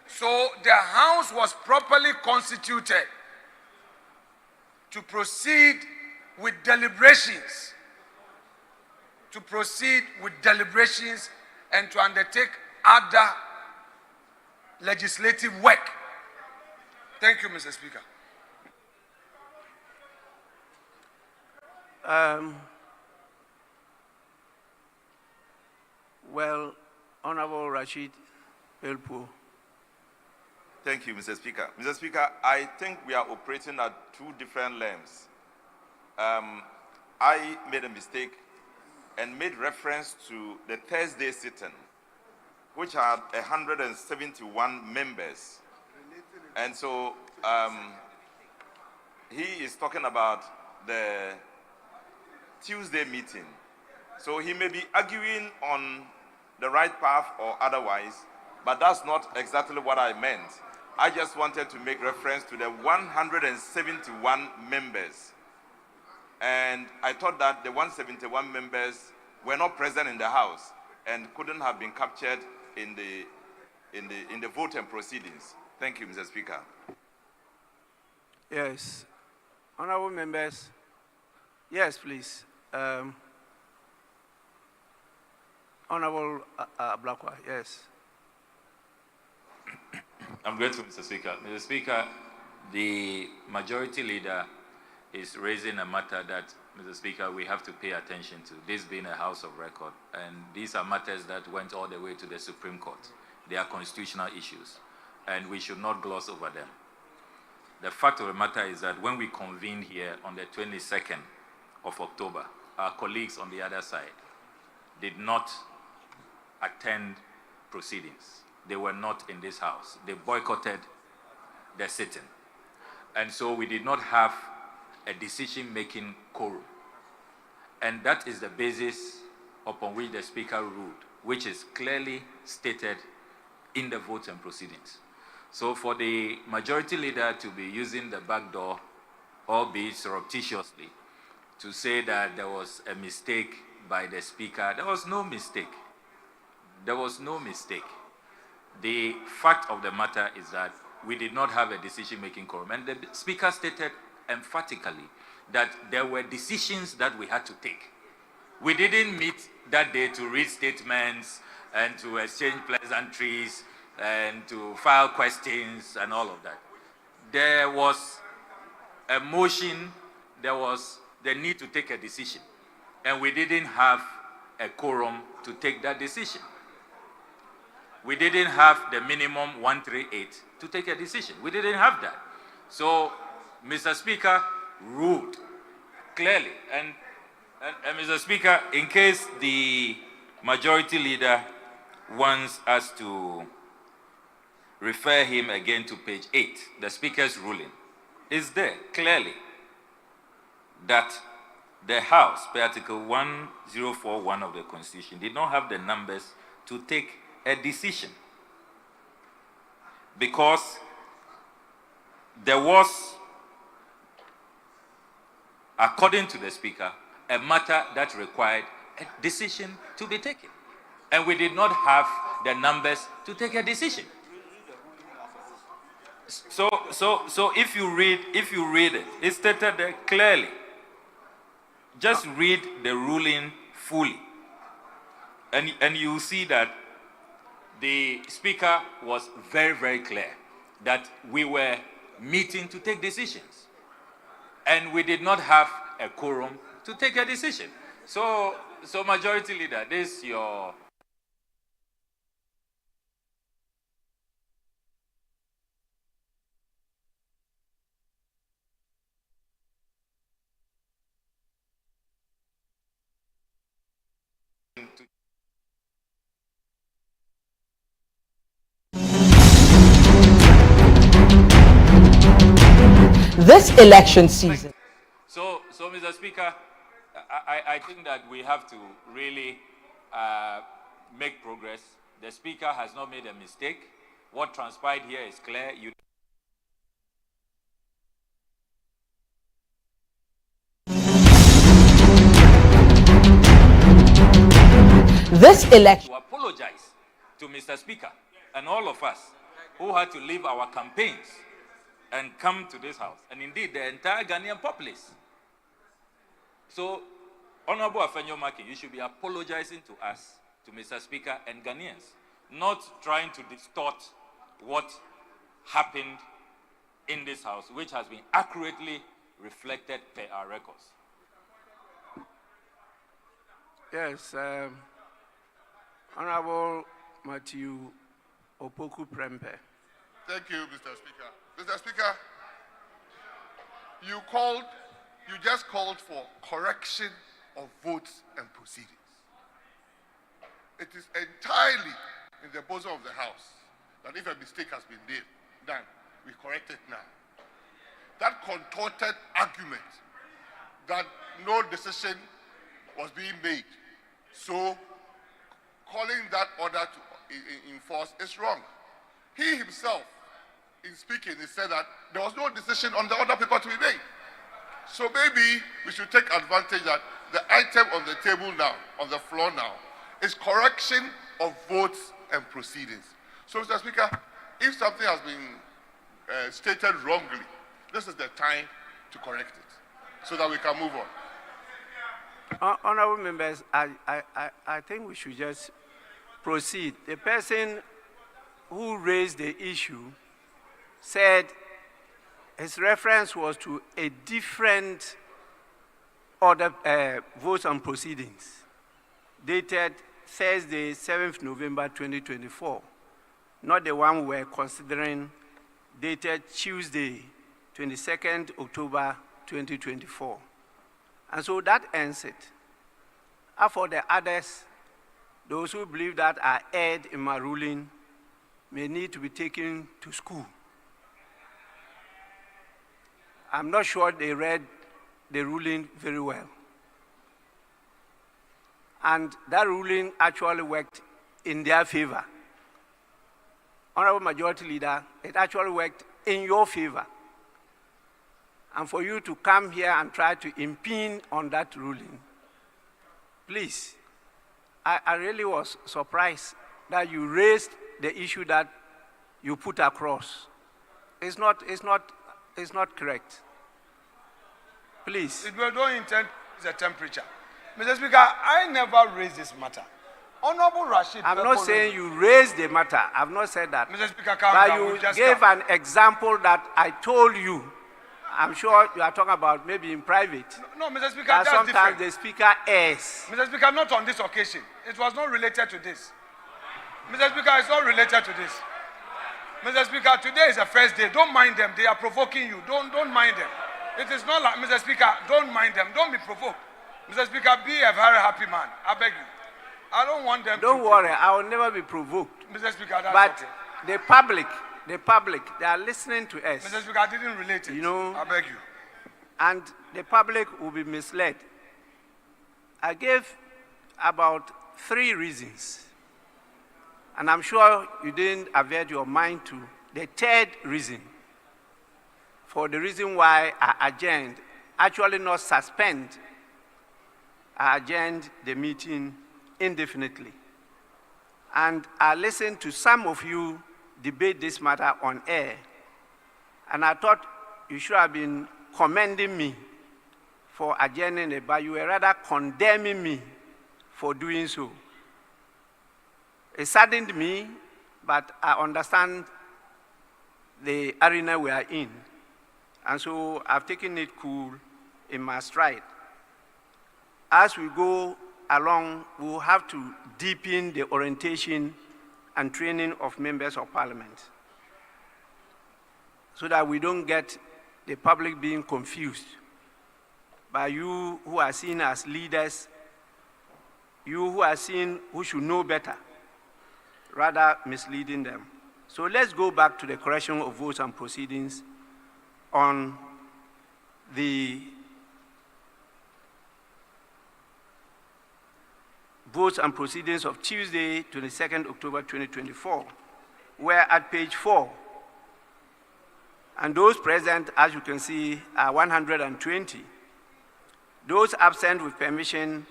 So the House was properly constituted to proceed with deliberations. And to undertake other legislative work. Thank you, Mr. Speaker. Well, Honorable Rashid Elpo. Thank you, Mr. Speaker. Mr. Speaker, I think we are operating at two different levels. I made a mistake and made reference to the Thursday sitting, which had 171 members. And so he is talking about the Tuesday meeting. So he may be arguing on the right path or otherwise, but that's not exactly what I meant. I just wanted to make reference to the 171 members. And I thought that the 171 members were not present in the House and couldn't have been captured in the vote and proceedings. Thank you, Mr. Speaker. Yes. Honorable members. Yes, please. Honorable Blackwell, yes. I'm grateful, Mr. Speaker. Mr. Speaker, the majority leader is raising a matter that, Mr. Speaker, we have to pay attention to, this being a House of Record. And these are matters that went all the way to the Supreme Court. They are constitutional issues, and we should not gloss over them. The fact of the matter is that when we convened here on the 22nd of October, our colleagues on the other side did not attend proceedings. They were not in this House. They boycotted the sitting. And so we did not have a decision-making quorum. And that is the basis upon which the Speaker ruled, which is clearly stated in the votes and proceedings. So for the majority leader to be using the back door, albeit surreptitiously, to say that there was a mistake by the Speaker, there was no mistake. There was no mistake. The fact of the matter is that we did not have a decision-making quorum. And the Speaker stated emphatically that there were decisions that we had to take. We didn't meet that day to read statements and to exchange pleasantries and to file questions and all of that. There was a motion, there was the need to take a decision. And we didn't have a quorum to take that decision. We didn't have the minimum 138 to take a decision. We didn't have that. So Mr. Speaker ruled clearly. And Mr. Speaker, in case the majority leader wants us to refer him again to page 8, the Speaker's ruling is there clearly that the House, per Article 1041 of the Constitution, did not have the numbers to take a decision because there was, according to the Speaker, a matter that required a decision to be taken. And we did not have the numbers to take a decision. So if you read it, it's stated there clearly. Just read the ruling fully. And you see that the Speaker was very, very clear that we were meeting to take decisions. And we did not have a quorum to take a decision. So Majority Leader, this is your... This election season. So Mr. Speaker, I think that we have to really make progress. The Speaker has not made a mistake. What transpired here is clear. This election. To apologize to Mr. Speaker and all of us who had to leave our campaigns and come to this house, and indeed the entire Ghanaian populace. So, Honorable Afenyo-Markin, you should be apologizing to us, to Mr. Speaker and Ghanaians, not trying to distort what happened in this house, which has been accurately reflected per our records. Yes, Honorable Matthew Opoku Prempeh. Thank you, Mr. Speaker. Mr. Speaker, you just called for correction of votes and proceedings. It is entirely in the bosom of the House that if a mistake has been done, we correct it now. That contorted argument that no decision was being made, so calling that order to enforce is wrong. He himself, in speaking, he said that there was no decision on the order paper to be made. So maybe we should take advantage that the item on the table now, on the floor now, is correction of votes and proceedings. So, Mr. Speaker, if something has been stated wrongly, this is the time to correct it so that we can move on. Honorable members, I think we should just proceed. The person who raised the issue said his reference was to a different order, votes on proceedings, dated Thursday, 7th November 2024, not the one we're considering, dated Tuesday, 22nd October 2024. And so that ends it. As for the others, those who believe that are erred in my ruling may need to be taken to school. I'm not sure they read the ruling very well. And that ruling actually worked in their favor. Honorable Majority Leader, it actually worked in your favor. And for you to come here and try to impede on that ruling, please, I really was surprised that you raised the issue that you put across. It's not correct. Please. It was no intent the temperature. Mr. Speaker, I never raised this matter. Honorable Rashid. I'm not saying you raised the matter. I've not said that. Mr. Speaker, calm but down. you gave an example that I told you. I'm sure you are talking about maybe in private. No, Mr. Speaker, that that's sometimes different. the speaker errs. Mr. Speaker, not on this occasion. It was not related to this. Mr. Speaker, it's not related to this. Mr. Speaker, today is the first day. Don't mind them. They are provoking you. Don't mind them. It is not like, Mr. Speaker, don't mind them. Don't be provoked. Mr. Speaker, be a very happy man. I beg you. I don't want them Don't worry, I will never be provoked. Mr. Speaker, that's But okay. the public, they are listening to us. Mr. Speaker, I didn't relate it. You know, I beg you. And the public will be misled. I gave about 3 reasons. And I'm sure you didn't avert your mind to the 3rd reason. For the reason why I adjourned, actually not suspend, I adjourned the meeting indefinitely. And I listened to some of you debate this matter on air. And I thought you should have been commending me for adjourning it, but you were rather condemning me for doing so. It saddened me, but I understand the arena we are in. And so I've taken it cool in my stride. As we go along, we'll have to deepen the orientation and training of members of parliament so that we don't get the public being confused by you who are seen as leaders, you who are seen who should know better, rather misleading them. So let's go back to the correction of votes and proceedings on the votes and proceedings of Tuesday, 22nd October 2024. We're at page 4. And those present, as you can see, are 120. Those absent with permission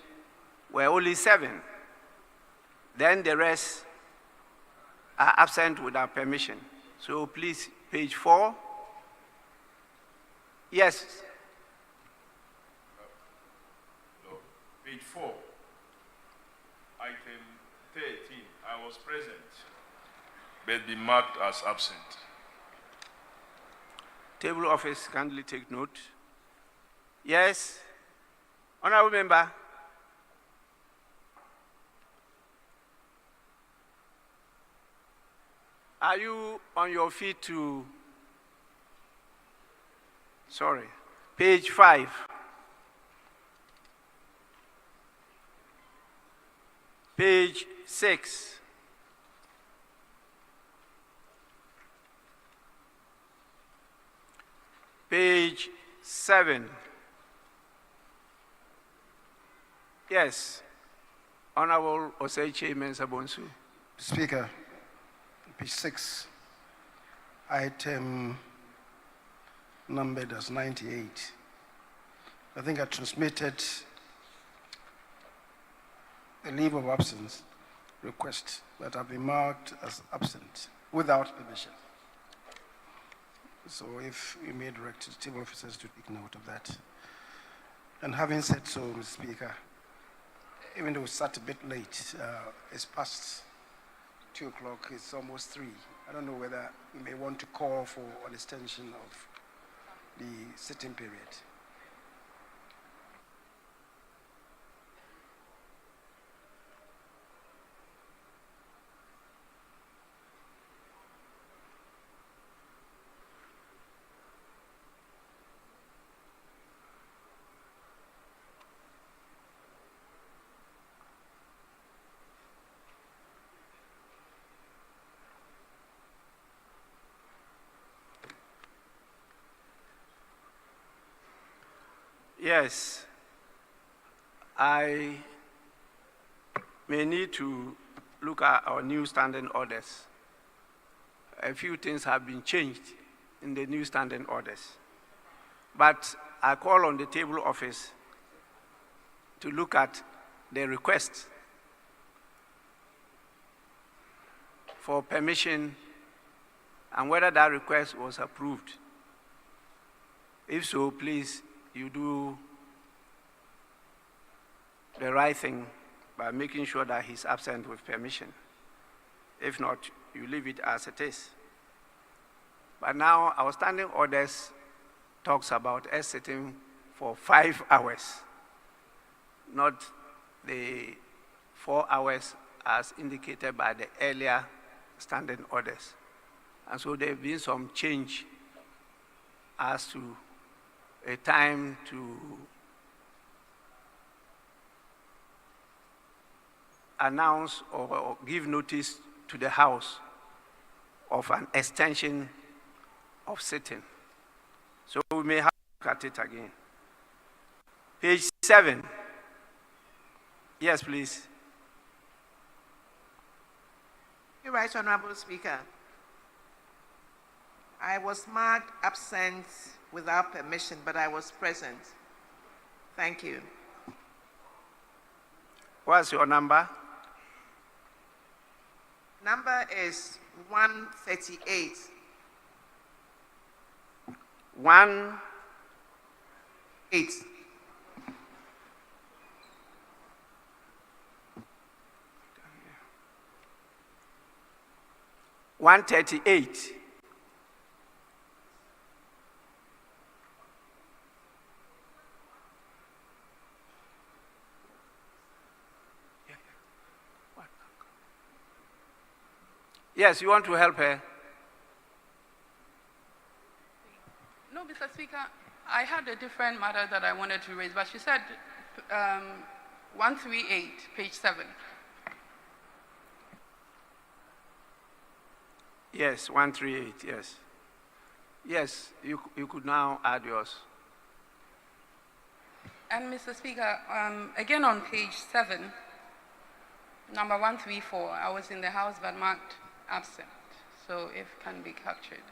were only 7. Then the rest are absent without permission. So please, page 4. Yes. No. Page 4. Item 13. I was present, but be marked as absent. Table office, kindly take note. Yes. Honorable member. Are you on your feet to... Sorry. Page 5. Page 6. Page 7. Yes. Honorable Oseche Mensah-Bonsu. Speaker, page 6, item numbered as 98. I think I transmitted a leave of absence request, but I've been marked as absent without permission. So if you may direct the table officers to take note of that. And having said so, Mr. Speaker, even though we sat a bit late, it's past 2 o'clock, it's almost 3. I don't know whether we may want to call for an extension of the sitting period. Yes, I may need to look at our new standing orders. A few things have been changed in the new standing orders. But I call on the table office to look at the request for permission and whether that request was approved. If so, please, you do the right thing by making sure that he's absent with permission. If not, you leave it as it is. But now our standing orders talks about us sitting for 5 hours, not the 4 hours as indicated by the earlier standing orders. And so there have been some change as to a time to announce or give notice to the House of an extension of sitting. So we may have to look at it again. Page 7. Yes, please. You're right, Honorable Speaker. I was marked absent without permission, but I was present. Thank you. What's your number? Number is 138. 8. One 38. Yes, you want to help her? No, Mr. Speaker, I had a different matter that I wanted to raise, but she said 138, page 7. Yes, 138, yes. Yes, you could now add yours. And Mr. Speaker, again on page 7, number 134, I was in the House but marked absent, so if can be captured.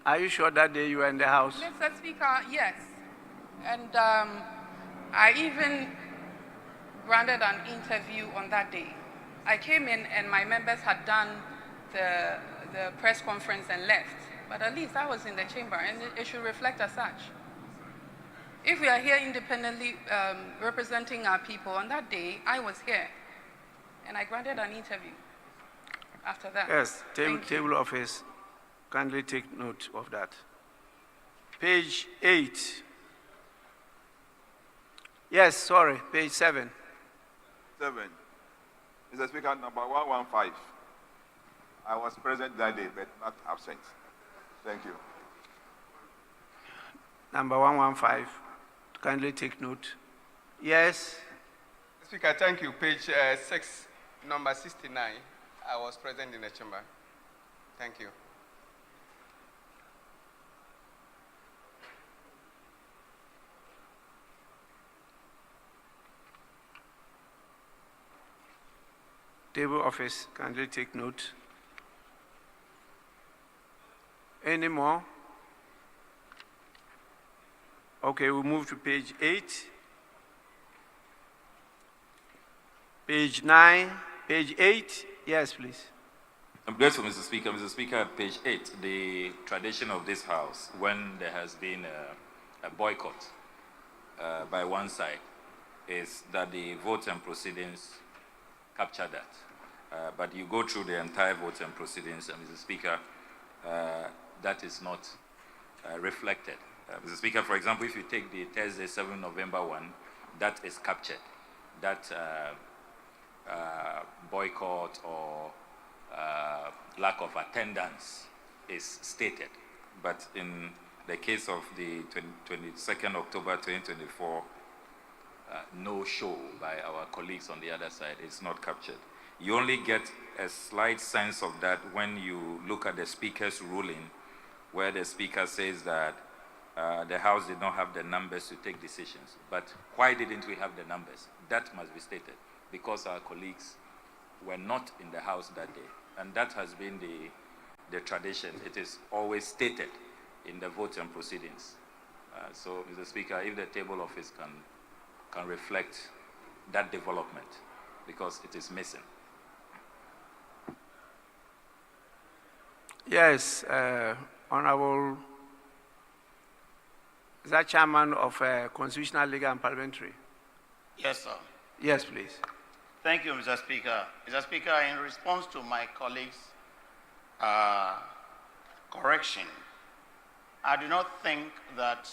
Are you sure that day you were in the House? Mr. Speaker, yes. And I even granted an interview on that day. I came in and my members had done the press conference and left. But at least I was in the chamber, and it should reflect as such. If we are here independently representing our people, on that day, I was here, and I granted an interview after that. Yes, table office, kindly take note of that. Page 8. Yes, sorry, page 7. 7. Mr. Speaker, number 115. I was present that day, but not absent. Thank you. Number 115. Kindly take note. Yes. Speaker, thank you. Page 6, number 69. I was present in the chamber. Thank you. Table office, kindly take note. Any more? Okay, we'll move to page 8. Page 9, page 8. Yes, please. I'm grateful, Mr. Speaker. Mr. Speaker, at page 8, the tradition of this House, when there has been a boycott by one side, is that the votes and proceedings capture that. But you go through the entire votes and proceedings, and Mr. Speaker, that is not reflected. Mr. Speaker, for example, if you take the Thursday, 7 November 1, that is captured. That boycott or lack of attendance is stated. But in the case of the 22nd October 2024, no show by our colleagues on the other side is not captured. You only get a slight sense of that when you look at the Speaker's ruling, where the Speaker says that the House did not have the numbers to take decisions. But why didn't we have the numbers? That must be stated, because our colleagues were not in the House that day. And that has been the tradition. It is always stated in the votes and proceedings. So, Mr. Speaker, if the table office can reflect that development, because it is missing. Yes, Honorable, is that Chairman of Constitutional, Legal and Parliamentary? Yes, sir. Yes, please. Thank you, Mr. Speaker. Mr. Speaker, in response to my colleague's correction, I do not think that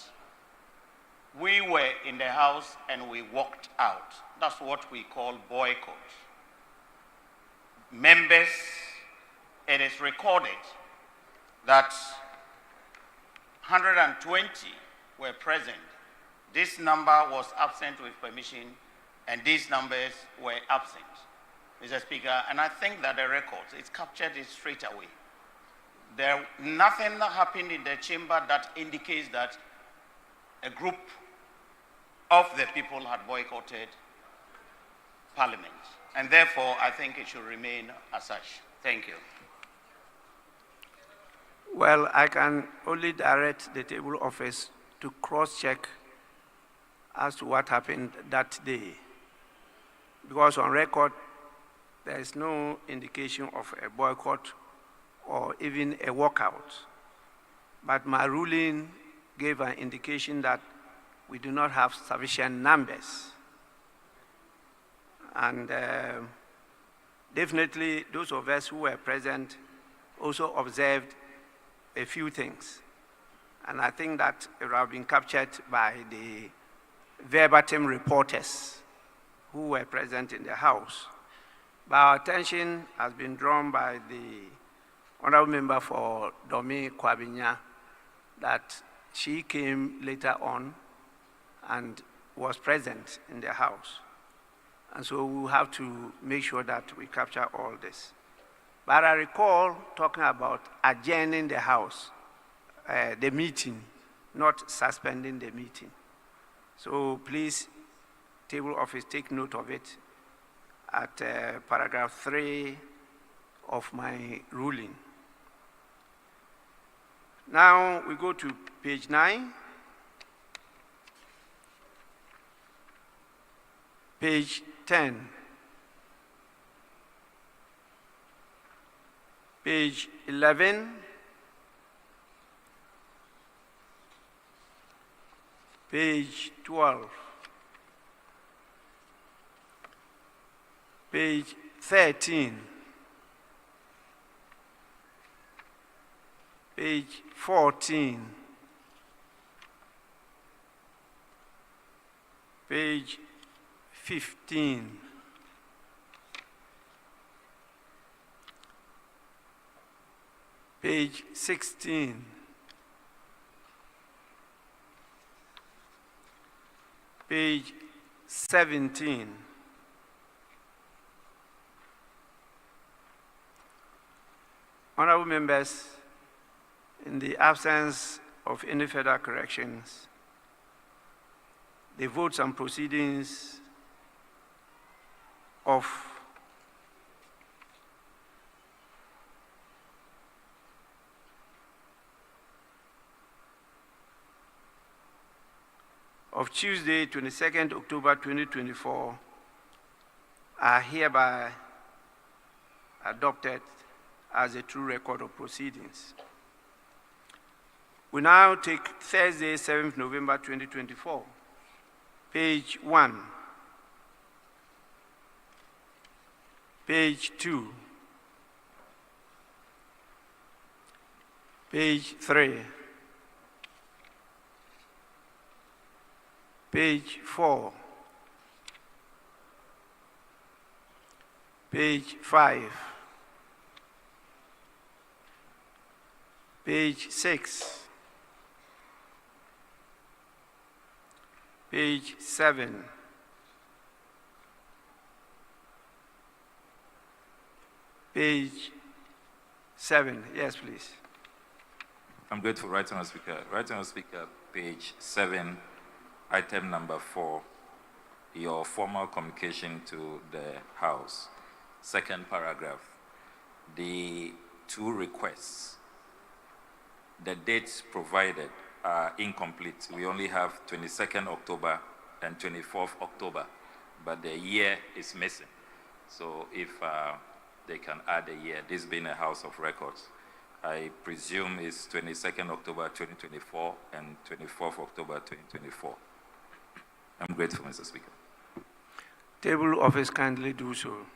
we were in the house and we walked out. That's what we call boycott. Members, it is recorded that 120 were present. This number was absent with permission, and these numbers were absent, Mr. Speaker. And I think that the records, it's captured it straight away. Nothing happened in the chamber that indicates that a group of the people had boycotted Parliament. And therefore, I think it should remain as such. Thank you. Well, I can only direct the table office to cross-check as to what happened that day. Because on record, there is no indication of a boycott or even a walkout. But my ruling gave an indication that we do not have sufficient numbers. And definitely those of us who were present also observed a few things. And I think that it would have been captured by the verbatim reporters who were present in the House. But our attention has been drawn by the Honorable Member for Domi Kwabinya that she came later on and was present in the House. And so we have to make sure that we capture all this. But I recall talking about adjourning the House, the meeting, not suspending the meeting. So please, table office, take note of it at paragraph 3 of my ruling. Now we go to page 9. Page 10. Page 11. Page 12. Page 13. Page 14. Page 15. Page 16. Page 17. Honorable members, in the absence of any further corrections, the votes and proceedings of Tuesday, 22nd October 2024 are hereby adopted as a true record of proceedings. We now take Thursday, 7th November 2024, page 1, page 2, page 3, page 4, page 5, page 6, page 7, page 7. Yes, please. I'm grateful, Right Honourable Speaker. Right Honourable Speaker, page 7, item number 4, your formal communication to the House. Second paragraph, the two requests, the dates provided are incomplete. We only have 22nd October and 24th October, but the year is missing. So if they can add a year, this being a House of Records, I presume it's 22nd October 2024 and 24th October 2024. I'm grateful, Mr. Speaker. Table office kindly do so.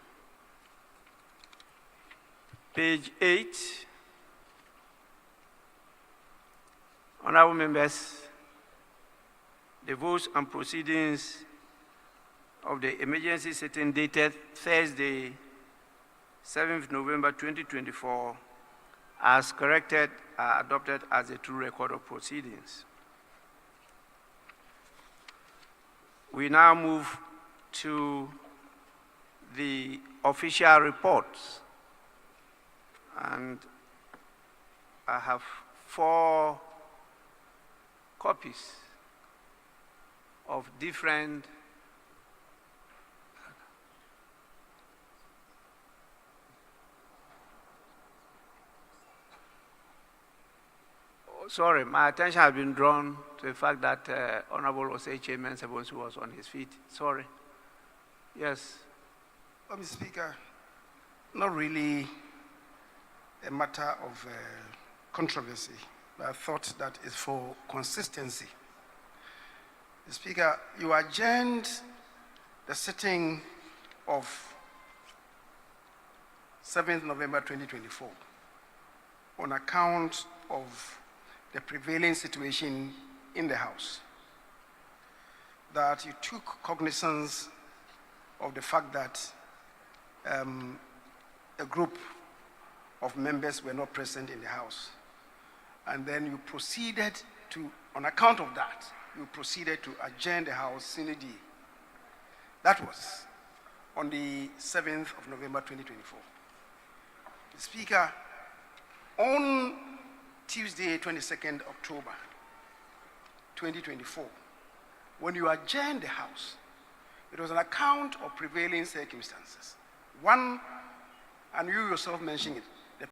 Page 8. Honorable members, the votes and proceedings of the emergency sitting dated Thursday, 7th November 2024, as corrected, are adopted as a true record of proceedings. We now move to the official reports. And I have 4 copies of different sorry, my attention has been drawn to the fact that Honorable Osei Chairman Sebonsu was on his feet. Sorry. Yes. Mr. Speaker, not really a matter of controversy, but I thought that is for consistency. Mr. Speaker, you adjourned the sitting of 7th November 2024 on account of the prevailing situation in the House, that you took cognizance of the fact that a group of members were not present in the House. And then you proceeded to, on account of that, you proceeded to adjourn the House sine die. That was on the 7th of November 2024. The Speaker, on Tuesday, 22nd October 2024, when you adjourned the House, it was on account of prevailing circumstances. One, and you yourself mentioned it,